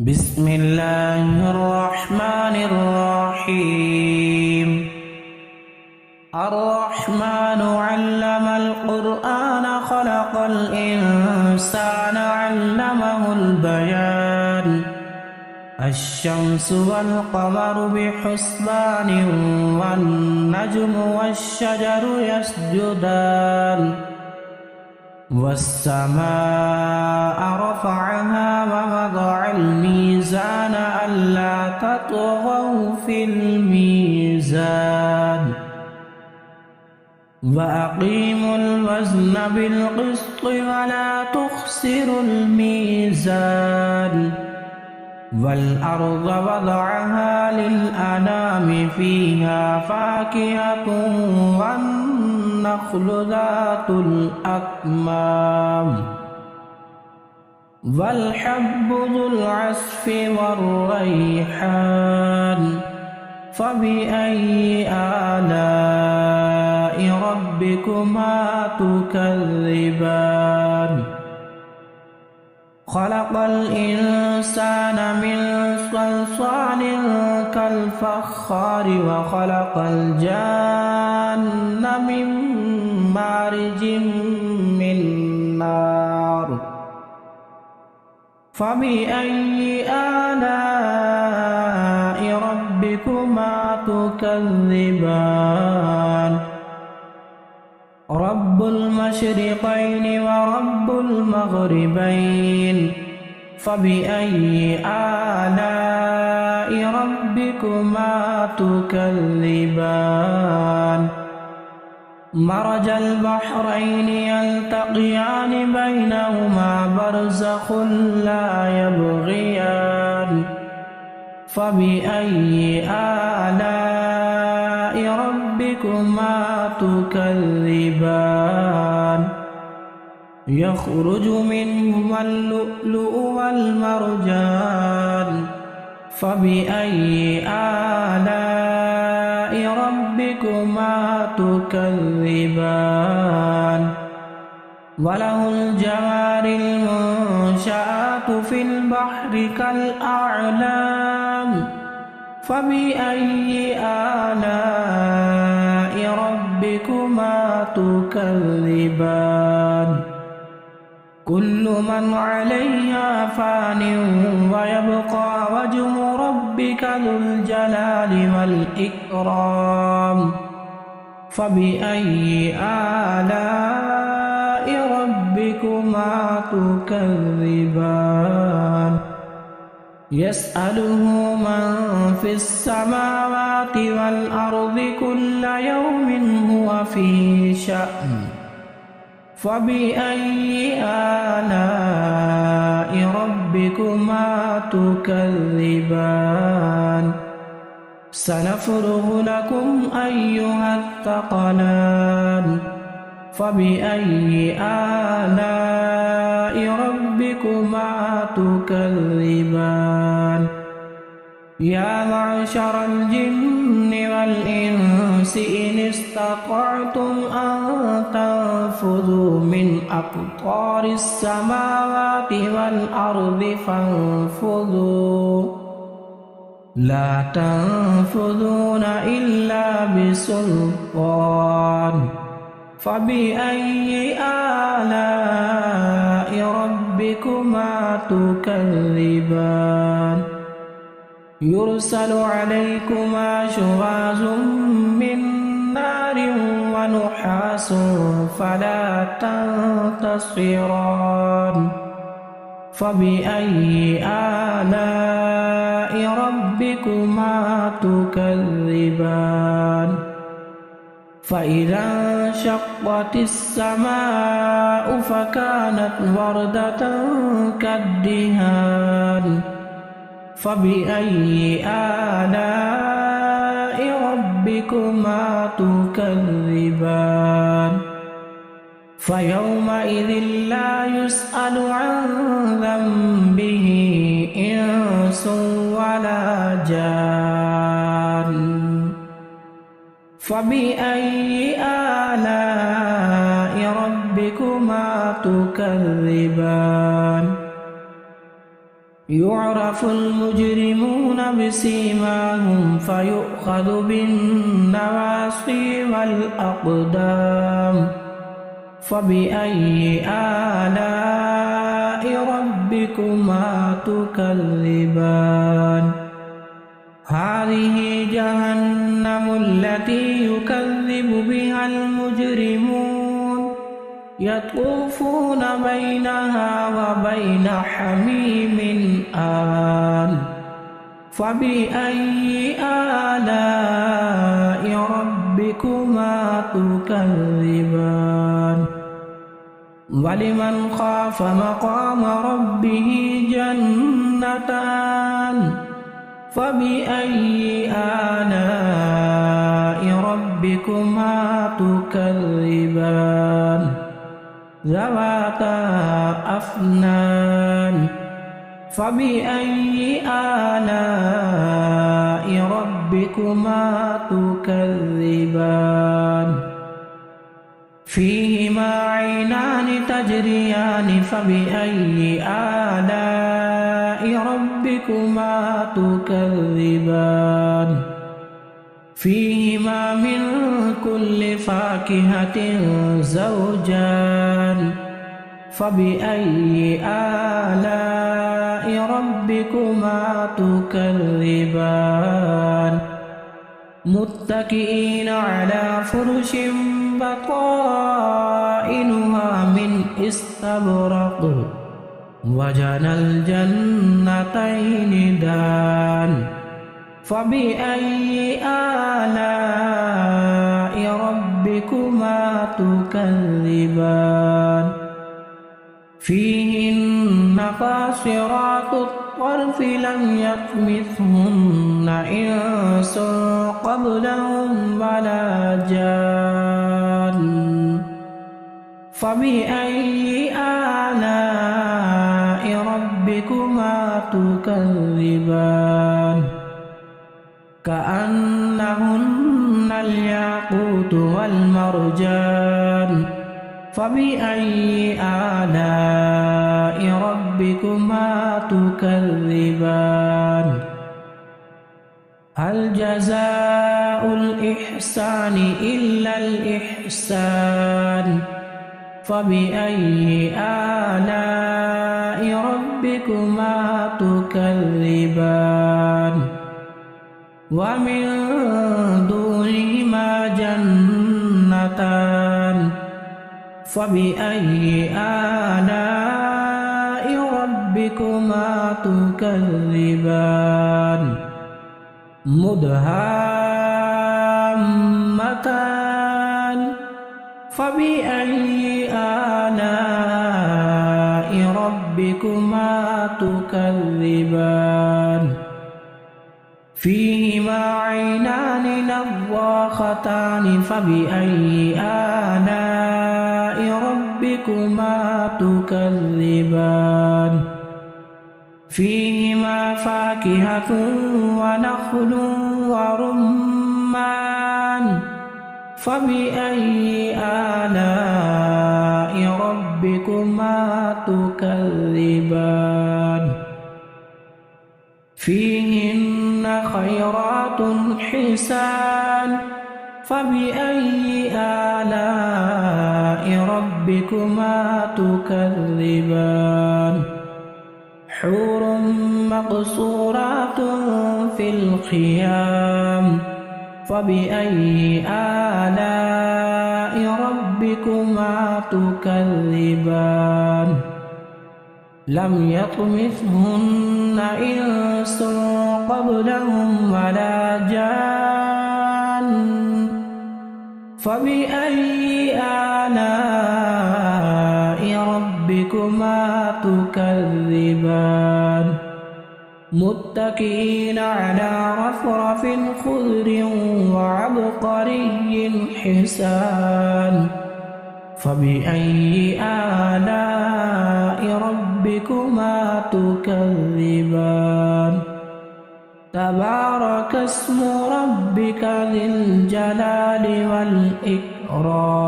بسم الله الرحمن الرحيم الرحمن علم القرآن خلق الإنسان علمه البيان الشمس والقمر بحسبان والنجم والشجر يسجدان والسماء رفعها ووضع الميزان ألا تطغوا في الميزان وأقيموا الوزن بالقسط ولا تخسروا الميزان والأرض وضعها للأنام فيها فاكهة والنخل ذات الأكمام والحب ذو العصف والريحان فبأي آلاء ربكما تكذبان خلق الإنسان من صلصال كالفخار وخلق الجان من مارج من نار فبأي آلاء ربكما تكذبان رب المشرقين ورب المغربين فبأي آلاء ربكما تكذبان مرج البحرين يلتقيان بينهما برزخ لا يبغيان فبأي آلاء ربكما تكذبان يخرج منهما اللؤلؤ والمرجان فبأي آلاء ربكما تكذبان وله الجوار المنشآت في البحر كالأعلام فبأي آلاء ربكما تكذبان كل من عليها فان ويبقى وجه ربك ذو الجلال والإكرام فبأي آلاء ربكما تكذبان يسأله من في السماوات والأرض كل يوم هو في شأن فبأي آلاء ربكما تكذبان سنفرغ لكم أيها الثقلان فبأي آلاء ربكما تكذبان يا معشر الجن والإنس إن استطعتم أن تنفذوا من أقطار السماوات والأرض فانفذوا لا تنفذون إلا بسلطان فبأي آلاء ربكما تكذبان يرسل عليكما شواظ من نار ونحاس فلا تنتصران فبأي آلاء ربكما تكذبان فإذا انشقت السماء فكانت وردة كالدهان فبأي آلاء ربكما تكذبان فيومئذ لا يسأل عن ذنبه إنس ولا جان فبأي آلاء ربكما تكذبان يعرف المجرمون بسيماهم فيؤخذ بالنواصي والأقدام فبأي آلاء ربكما تكذبان هذه جهنم التي يكذب بها المجرمون يطوفون بينها وبين حميم آن فبأي آلاء ربكما تكذبان ولمن خاف مقام ربه جنتان فبأي آلاء ربكما تكذبان ذواتا أفنان فبأي آلاء ربكما تكذبان فيهما عينان تجريان فبأي آلاء ربكما تكذبان فيهما من كل فاكهة زوجان فبأي آلاء ربكما تكذبان متكئين على فرش بطائنها من استبرق وجنى الجنتين دان فبأي آلاء ربكما تكذبان فيهن قاصرات الطرف لم يطمثهن إنس قبلهم ولا جان فبأي آلاء ربكما تكذبان كأنهن الياقوت والمرجان فبأي آلاء ربكما تكذبان هل جزاء الإحسان إلا الإحسان فبأي آلاء ربكما تكذبان ومن دونهما جنتان فبأي آلاء ربكما تكذبان مدهامتان فبأي آلاء ربكما تكذبان فيهما عينان نضاختان فبأي آلاء ربكما تكذبان فيهما فاكهة ونخل ورمان فبأي آلاء ربكما تكذبان فيهن خيرات حسان فبأي آلاء ربكما تكذبان حور مقصورات في الخيام فبأي آلاء ربكما تكذبان لم يطمثهن إنس قبلهم ولا جان فبأي آلاء ربكما تكذبان متكئين على رفرف خضر وعبقري حسان فبأي آلاء ربكما تكذبان تبارك اسم ربك ذي الجلال والإكرام